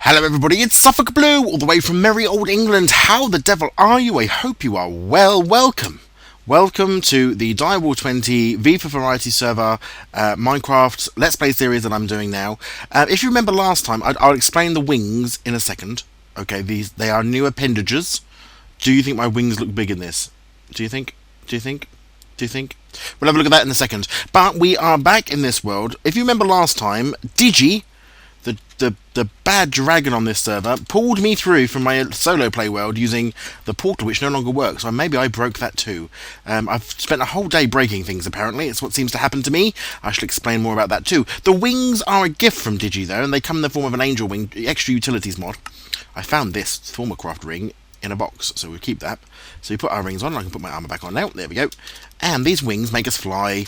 Hello everybody, it's SuffolkBlue, all the way from merry old England. How the devil are you? I hope you are well. Welcome to the Direwolf20 V for Variety server Minecraft Let's Play series that I'm doing now. If you remember last time, I'll explain the wings in a second. Okay, they are new appendages. Do you think my wings look big in this? Do you think? We'll have a look at that in a second. But we are back in this world. If you remember last time, Digi, the bad dragon on this server, pulled me through from my solo play world using the portal, which no longer works. So maybe I broke that too. I've spent a whole day breaking things, apparently. It's what seems to happen to me. I shall explain more about that too. The wings are a gift from Digi, though, and they come in the form of an angel wing, extra utilities mod. I found this Thermocraft ring in a box, so we'll keep that. So we put our rings on. I can put my armor back on now. There we go. And these wings make us fly,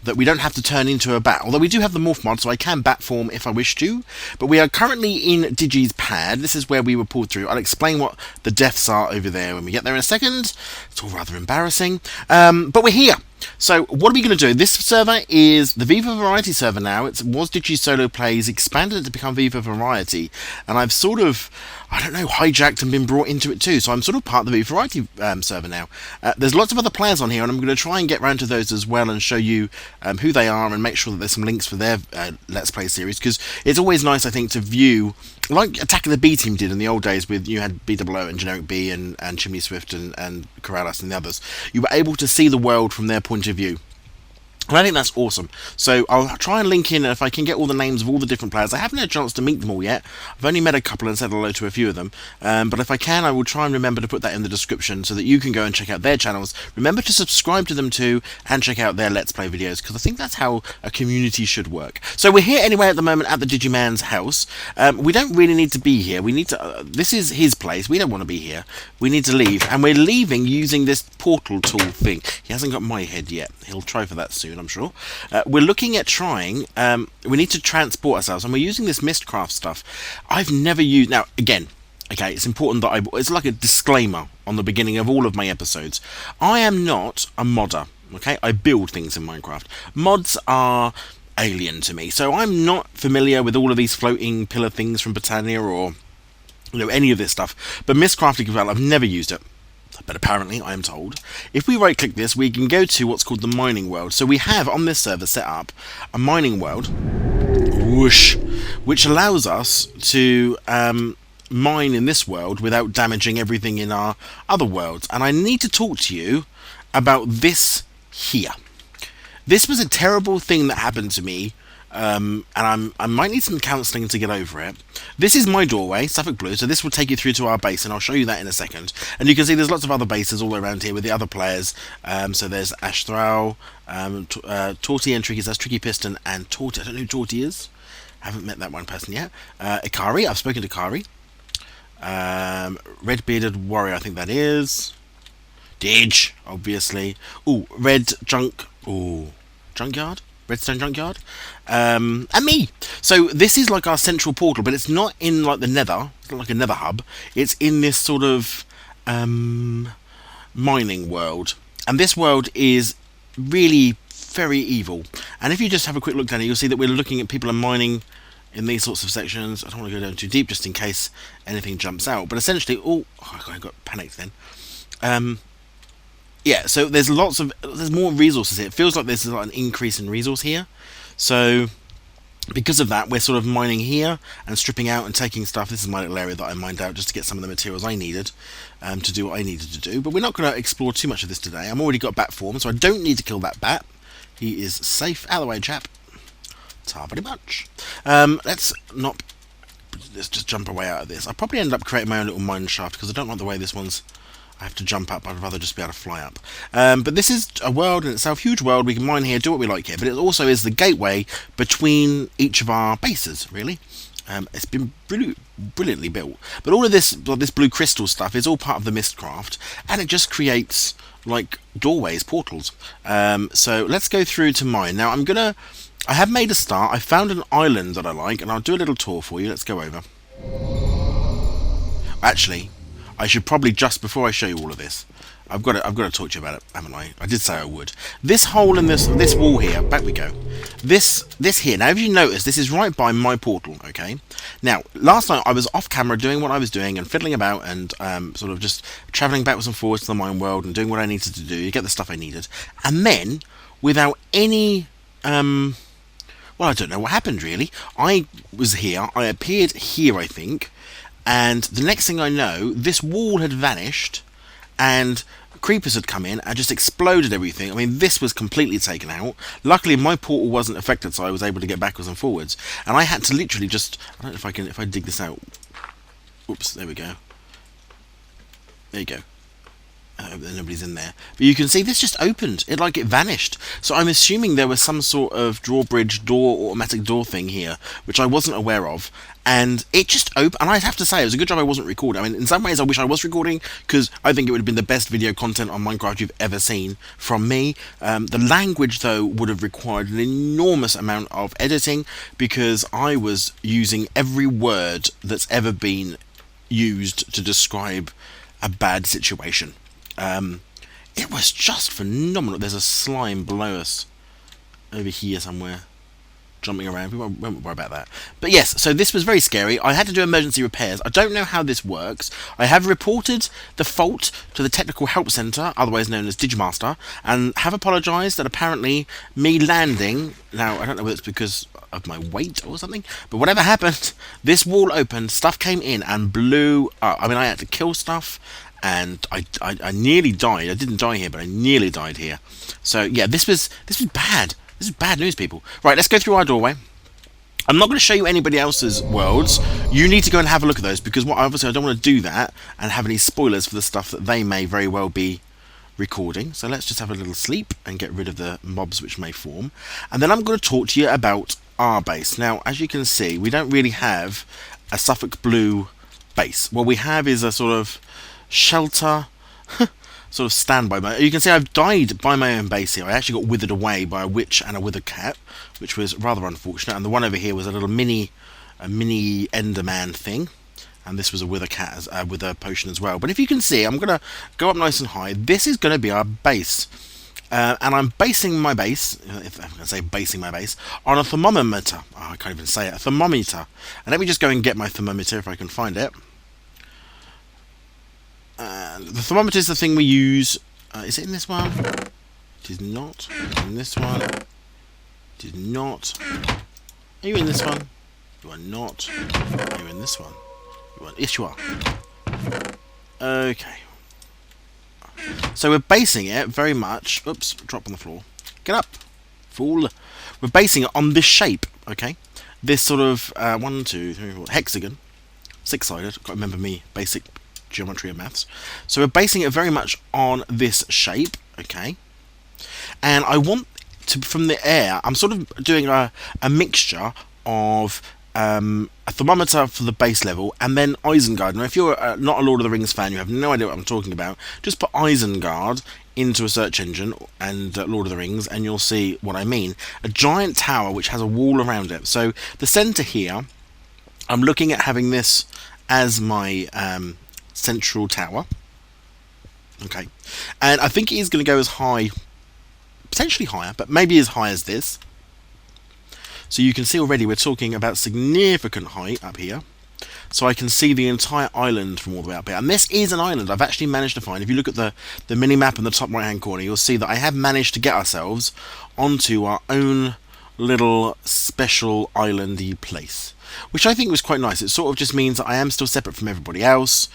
that we don't have to turn into a bat, although we do have the morph mod, so I can bat form if I wish to. But we are currently in Digi's pad. This is where we were pulled through. I'll explain what the deaths are over there when we get there in a second. It's all rather embarrassing, but we're here. So what are we going to do? This server is the Viva Variety server now. It was Digi Solo Plays, expanded to become Viva Variety, and I've sort of, I don't know, hijacked and been brought into it too. So I'm sort of part of the Viva Variety server now. There's lots of other players on here, and I'm going to try and get around to those as well and show you who they are and make sure that there's some links for their Let's Play series, because it's always nice, I think, to view, like Attack of the B Team did in the old days, with you had BWO and Generic B and Chimney Swift and Corrales and the others. You were able to see the world from their point of view. And I think that's awesome. So I'll try and link in if I can get all the names of all the different players. I haven't had a chance to meet them all yet. I've only met a couple and said hello to a few of them. But if I can, I will try and remember to put that in the description so that you can go and check out their channels. Remember to subscribe to them too and check out their Let's Play videos, because I think that's how a community should work. So we're here anyway at the moment at the Digiman's house. We don't really need to be here. We need to. This is his place. We don't want to be here. We need to leave. And we're leaving using this portal tool thing. He hasn't got my head yet. He'll try for that soon, I'm sure. We're looking at trying, we need to transport ourselves, and we're using this Mistcraft stuff. I've never used, now again, okay, it's important that it's like a disclaimer on the beginning of all of my episodes. I am not a modder, okay? I build things in Minecraft. Mods are alien to me, so I'm not familiar with all of these floating pillar things from Britannia or, you know, any of this stuff. But Mistcrafting, well, I've never used it. But apparently, I am told, if we right-click this, we can go to what's called the mining world. So we have, on this server, set up a mining world, whoosh, which allows us to mine in this world without damaging everything in our other worlds. And I need to talk to you about this here. This was a terrible thing that happened to me, and I might need some counselling to get over it. This is my doorway, SuffolkBlue, so this will take you through to our base, and I'll show you that in a second. And you can see there's lots of other bases all around here with the other players. So there's Ashtral, Torty and Tricky, that's Tricky Piston and Torty. I don't know who Torty is. Haven't met that one person yet. Ikari, I've spoken to Ikari. Red Bearded Warrior, I think that is. Didge, obviously. Ooh, Red Junk. Ooh, Junkyard? Redstone Junkyard, and me. So this is like our central portal, but it's not in like the nether. It's not like a nether hub. It's in this sort of mining world, and this world is really very evil. And if you just have a quick look down here, you'll see that we're looking at people are mining in these sorts of sections. I don't want to go down too deep just in case anything jumps out, but essentially, I got panicked then. Yeah, so there's more resources here. It feels like there's like an increase in resource here. So because of that, we're sort of mining here and stripping out and taking stuff. This is my little area that I mined out just to get some of the materials I needed to do what I needed to do. But we're not going to explore too much of this today. I've already got bat form, so I don't need to kill that bat. He is safe. Out of the way, chap. Ta very much. Let's just jump away out of this. I'll probably end up creating my own little mine shaft because I don't like the way this one's. I have to jump up. I'd rather just be able to fly up. But this is a world in itself, huge world. We can mine here, do what we like here. But it also is the gateway between each of our bases, really. It's been brilliantly built. But all of this blue crystal stuff is all part of the Mistcraft, and it just creates like doorways, portals. So let's go through to mine. Now I have made a start. I found an island that I like, and I'll do a little tour for you. Let's go over. Actually, I should probably, just before I show you all of this, I've got to talk to you about it, haven't I? I did say I would. This hole in this wall here. Back we go. This here. Now, if you notice, this is right by my portal. Okay. Now, last night I was off camera doing what I was doing and fiddling about and sort of just travelling backwards and forwards to the mine world and doing what I needed to do, get the stuff I needed, and then without any well, I don't know what happened really. I was here. I appeared here, I think, and the next thing I know, this wall had vanished, and creepers had come in and just exploded everything. I mean, this was completely taken out. Luckily, my portal wasn't affected, so I was able to get backwards and forwards. And I had to literally just, I don't know if I can, if I dig this out. Oops, there we go. There you go. I hope that nobody's in there. But you can see this just opened. It vanished. So I'm assuming there was some sort of drawbridge door, automatic door thing here, which I wasn't aware of. And it just opened. And I'd have to say, it was a good job I wasn't recording. I mean, in some ways I wish I was recording, because I think it would have been the best video content on Minecraft you've ever seen from me. The language, though, would have required an enormous amount of editing, because I was using every word that's ever been used to describe a bad situation. It was just phenomenal. There's a slime below us over here somewhere, jumping around. We won't worry about that. But yes, so this was very scary. I had to do emergency repairs. I don't know how this works. I have reported the fault to the Technical Help Centre, otherwise known as Digimaster, and have apologised that apparently me landing, now I don't know whether it's because of my weight or something, but whatever happened, this wall opened, stuff came in and blew up. I mean, I had to kill stuff, and I nearly died. I didn't die here, but I nearly died here. So yeah, this was bad. This is bad news, people. Right, let's go through our doorway. I'm not going to show you anybody else's worlds. You need to go and have a look at those, because obviously I don't want to do that and have any spoilers for the stuff that they may very well be recording. So let's just have a little sleep and get rid of the mobs which may form. And then I'm going to talk to you about our base. Now, as you can see, we don't really have a SuffolkBlue base. What we have is a sort of shelter, sort of standby mode. You can see I've died by my own base here. I actually got withered away by a witch and a withered cat, which was rather unfortunate. And the one over here was a little mini Enderman thing, and this was a wither cat with a potion as well. But if you can see, I'm gonna go up nice and high. This is gonna be our base, and I'm basing my base. If I'm gonna say basing my base on a thermometer. Oh, I can't even say it. A thermometer. And let me just go and get my thermometer if I can find it. The thermometer is the thing we use. Is it in this one? It is not. In this one. It is not. Are you in this one? You are not. Are you in this one? You are. Yes, you are. Okay. So we're basing it very much. Oops, drop on the floor. Get up, fool. We're basing it on this shape. Okay. This sort of 1, 2, 3, 4 hexagon, 6-sided. Got to remember me basic geometry and maths. So we're basing it very much on this shape, okay? And I want to, from the air, I'm sort of doing a mixture of a thermometer for the base level and then Isengard. Now, if you're not a Lord of the Rings fan, you have no idea what I'm talking about, just put Isengard into a search engine and Lord of the Rings, and you'll see what I mean. A giant tower which has a wall around it. So the centre here, I'm looking at having this as my central tower, okay, and I think it is going to go as high, potentially higher, but maybe as high as this. So you can see already we're talking about significant height up here, so I can see the entire island from all the way up here. And this is an island I've actually managed to find. If you look at the mini map in the top right hand corner, you'll see that I have managed to get ourselves onto our own little special islandy place, which I think was quite nice. It sort of just means that I am still separate from everybody else,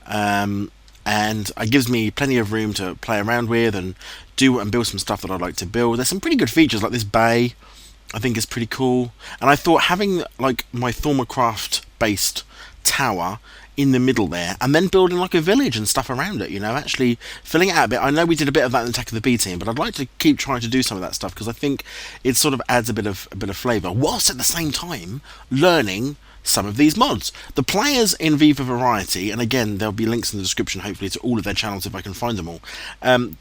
and it gives me plenty of room to play around with and do and build some stuff that I'd like to build. There's some pretty good features, like this bay I think is pretty cool, and I thought having like my Thermocraft based tower in the middle there, and then building like a village and stuff around it, you know, actually filling it out a bit. I know we did a bit of that in Attack of the B Team, but I'd like to keep trying to do some of that stuff, because I think it sort of adds a bit of flavour, whilst at the same time learning some of these mods. The players in V for Variety, and again there'll be links in the description hopefully to all of their channels if I can find them all,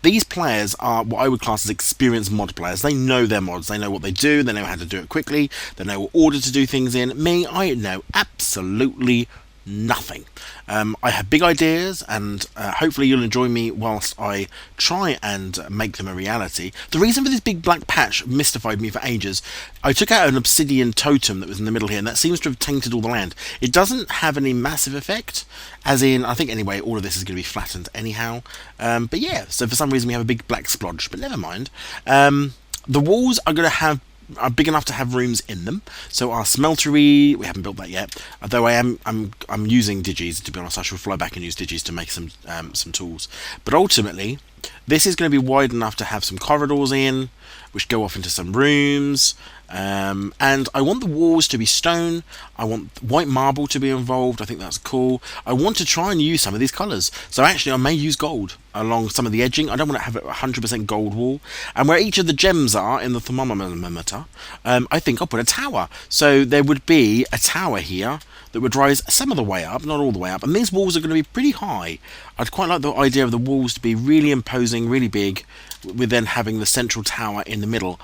these players are what I would class as experienced mod players. They know their mods, they know what they do, they know how to do it quickly, they know what order to do things in. Me, I know absolutely nothing. I have big ideas, and hopefully you'll enjoy me whilst I try and make them a reality. The reason for this big black patch mystified me for ages. I took out an obsidian totem that was in the middle here, and that seems to have tainted all the land. It doesn't have any massive effect, as in, I think anyway, all of this is going to be flattened anyhow. But yeah, so for some reason we have a big black splodge, but never mind. The walls are going to have are big enough to have rooms in them. So our smeltery, we haven't built that yet. Although I'm using digis, to be honest. I shall fly back and use digis to make some tools. But ultimately, this is going to be wide enough to have some corridors in, which go off into some rooms. And I want the walls to be stone. I want white marble to be involved. I think that's cool. I want to try and use some of these colours. So actually I may use gold along some of the edging. I don't want to have a 100% gold wall. And where each of the gems are in the thermometer, I think I'll put a tower. So there would be a tower here that would rise some of the way up, not all the way up. And these walls are going to be pretty high. I'd quite like the idea of the walls to be really imposing, really big, with then having the central tower in the middle.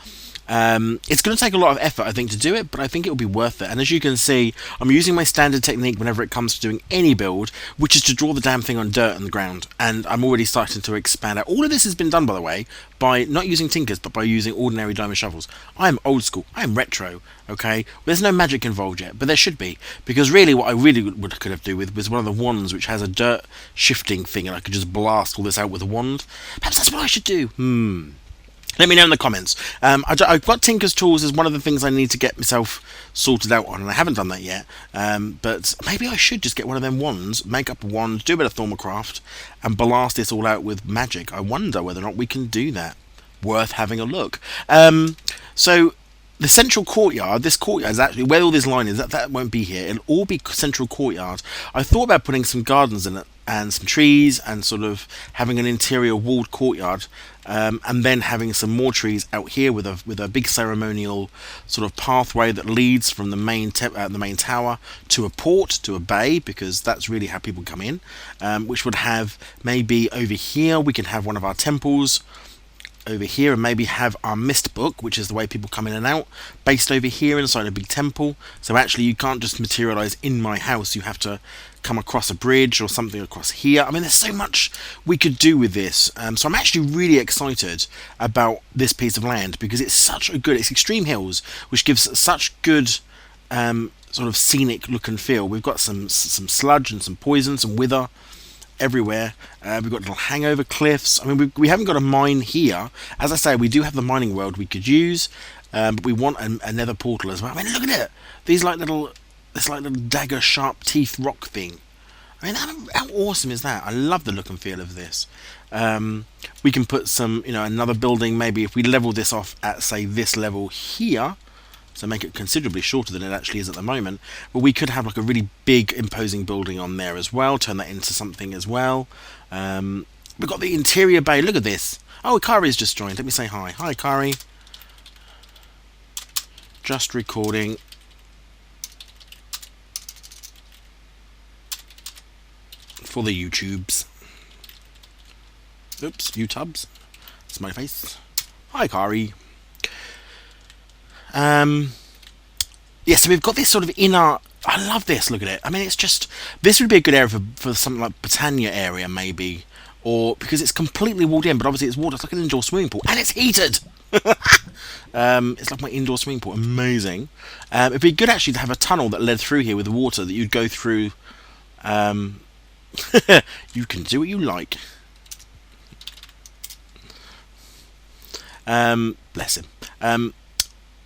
It's going to take a lot of effort, I think, to do it, but I think it will be worth it. And as you can see, I'm using my standard technique whenever it comes to doing any build, which is to draw the damn thing on dirt on the ground. And I'm already starting to expand out. All of this has been done, by the way, by not using tinkers, but by using ordinary diamond shovels. I am old school. I am retro, okay? There's no magic involved yet, but there should be. Because really, what I really could have do with was one of the wands, which has a dirt shifting thing, and I could just blast all this out with a wand. Perhaps that's what I should do. Let me know in the comments. I've got Tinker's Tools as one of the things I need to get myself sorted out on, and I haven't done that yet. But maybe I should just get one of them wands, make up a wand, do a bit of Thermalcraft, and blast this all out with magic. I wonder whether or not we can do that. Worth having a look. So the central courtyard, this courtyard is actually where all this line is. That won't be here. It'll all be central courtyard. I thought about putting some gardens in it and some trees and sort of having an interior walled courtyard, and then having some more trees out here with a big ceremonial sort of pathway that leads from the main tower to a port, to a bay, because that's really how people come in. Which would have maybe over here we can have one of our temples over here, and maybe have our mist book, which is the way people come in and out, based over here inside a big temple. So actually you can't just materialize in my house, you have to come across a bridge or something across here. I mean, there's so much we could do with this. So I'm actually really excited about this piece of land, because it's extreme hills, which gives such good sort of scenic look and feel. We've got some sludge and some poison, some wither everywhere. We've got little hangover cliffs. I mean, we haven't got a mine here. As I say, we do have the mining world we could use, but we want a nether portal as well. I mean, look at it. This little dagger sharp teeth rock thing. I mean, how awesome is that? I love the look and feel of this. We can put some, another building, maybe if we level this off at, say, this level here, so make it considerably shorter than it actually is at the moment, but we could have like a really big imposing building on there as well, turn that into something as well. We've got the interior bay. Look at this. Oh, Kari's just joined. Let me say hi. Hi, Kari. Just recording. For the YouTubes. Oops, YouTubes. That's my face. Hi, Kari. Yeah, so we've got this sort of inner. I love this. Look at it. I mean, it's just, this would be a good area for something like Britannia area, maybe, or because it's completely walled in, but obviously it's water. It's like an indoor swimming pool, and it's heated. It's like my indoor swimming pool. Amazing. It'd be good actually to have a tunnel that led through here with the water that you'd go through. You can do what you like. Bless him.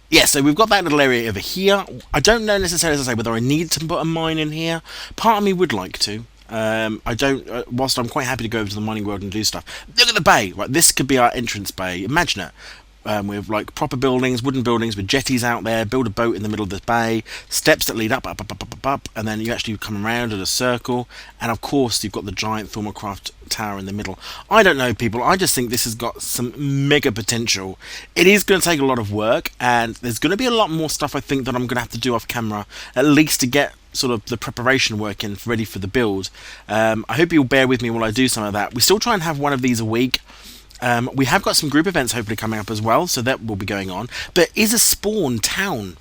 Yeah, so we've got that little area over here. I don't know necessarily, as I say, whether I need to put a mine in here. Part of me would like to. I don't. Whilst I'm quite happy to go over to the mining world and do stuff. Look at the bay. Right, this could be our entrance bay. Imagine it. With like proper buildings, wooden buildings with jetties out there, build a boat in the middle of the bay, steps that lead up, and then you actually come around in a circle, and of course you've got the giant Thermalcraft tower in the middle. I don't know, people, I just think this has got some mega potential. It is going to take a lot of work, and there's going to be a lot more stuff I think that I'm going to have to do off camera, at least to get sort of the preparation work in, ready for the build. I hope you'll bear with me while I do some of that. We still try and have one of these a week. We have got some group events hopefully coming up as well, so that will be going on. But is a spawn town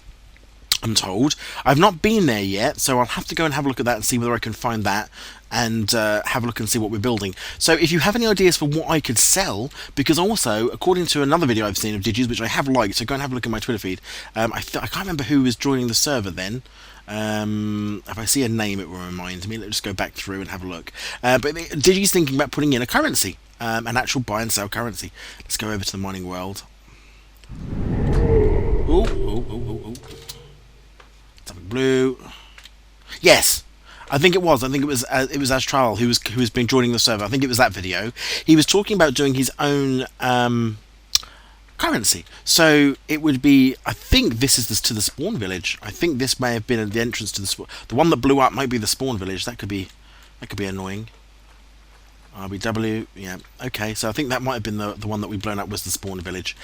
I'm told. I've not been there yet, so I'll have to go and have a look at that and see whether I can find that and have a look and see what we're building. So if you have any ideas for what I could sell, because also, according to another video I've seen of Digis, which I have liked, so go and have a look at my Twitter feed, I can't remember who was joining the server then. If I see a name, it will remind me. Let's just go back through and have a look. But Digi's thinking about putting in a currency, an actual buy and sell currency. Let's go over to the mining world. Ooh. SuffolkBlue. Yes, I think it was. I think it was Astral who has been joining the server. I think it was that video. He was talking about doing his own currency. So it would be. I think this is to the spawn village. I think this may have been the entrance to the spawn. The one that blew up might be the spawn village. That could be annoying. RBW. Yeah. Okay. So I think that might have been the one that we blown up was the spawn village.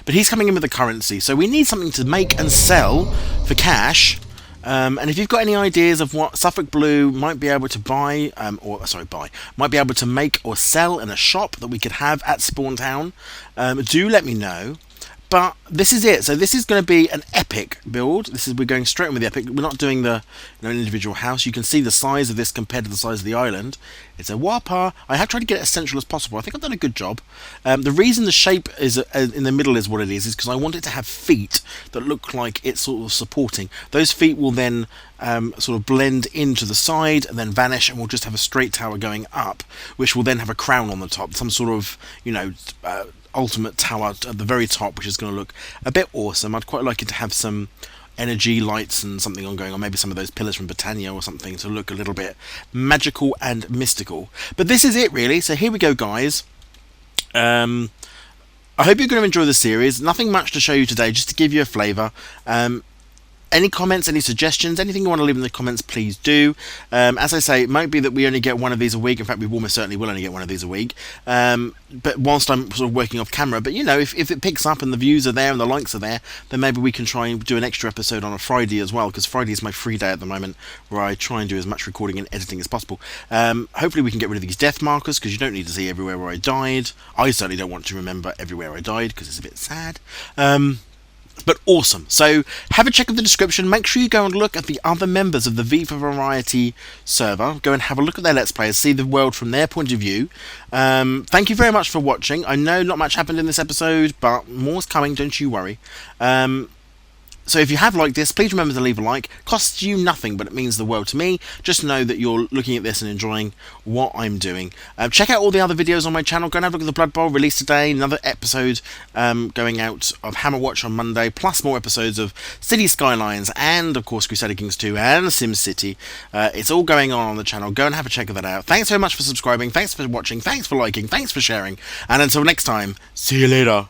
But he's coming in with a currency, so we need something to make and sell for cash. And if you've got any ideas of what SuffolkBlue might be able to might be able to make or sell in a shop that we could have at Spawn Town, do let me know. But this is it. So this is going to be an epic build. We're going straight in with the epic. We're not doing the an individual house. You can see the size of this compared to the size of the island. It's a whopper. I have tried to get it as central as possible. I think I've done a good job. The reason the shape is in the middle is what it is because I want it to have feet that look like it's sort of supporting. Those feet will then sort of blend into the side and then vanish, and we'll just have a straight tower going up, which will then have a crown on the top, some sort of ultimate tower at the very top, which is going to look a bit awesome. I'd quite like it to have some energy lights and something ongoing, or maybe some of those pillars from Britannia or something to look a little bit magical and mystical. But this is it really. So here we go, guys. I hope you're going to enjoy the series. Nothing much to show you today, just to give you a flavour. Any comments, any suggestions, anything you want to leave in the comments, please do. As I say, it might be that we only get one of these a week. In fact, we almost certainly will only get one of these a week. But whilst I'm sort of working off camera, but if it picks up and the views are there and the likes are there, then maybe we can try and do an extra episode on a Friday as well, because Friday is my free day at the moment, where I try and do as much recording and editing as possible. Hopefully we can get rid of these death markers, because you don't need to see everywhere where I died. I certainly don't want to remember everywhere I died, because it's a bit sad. But awesome. So have a check of the description. Make sure you go and look at the other members of the V for Variety server. Go and have a look at their Let's Players, see the world from their point of view. Thank you very much for watching. I know not much happened in this episode, but more's coming, don't you worry. So if you have liked this, please remember to leave a like. Costs you nothing, but it means the world to me. Just know that you're looking at this and enjoying what I'm doing. Check out all the other videos on my channel. Go and have a look at the Blood Bowl released today. Another episode going out of Hammer Watch on Monday, plus more episodes of City Skylines and, of course, Crusader Kings 2 and SimCity. It's all going on the channel. Go and have a check of that out. Thanks very much for subscribing. Thanks for watching. Thanks for liking. Thanks for sharing. And until next time, see you later.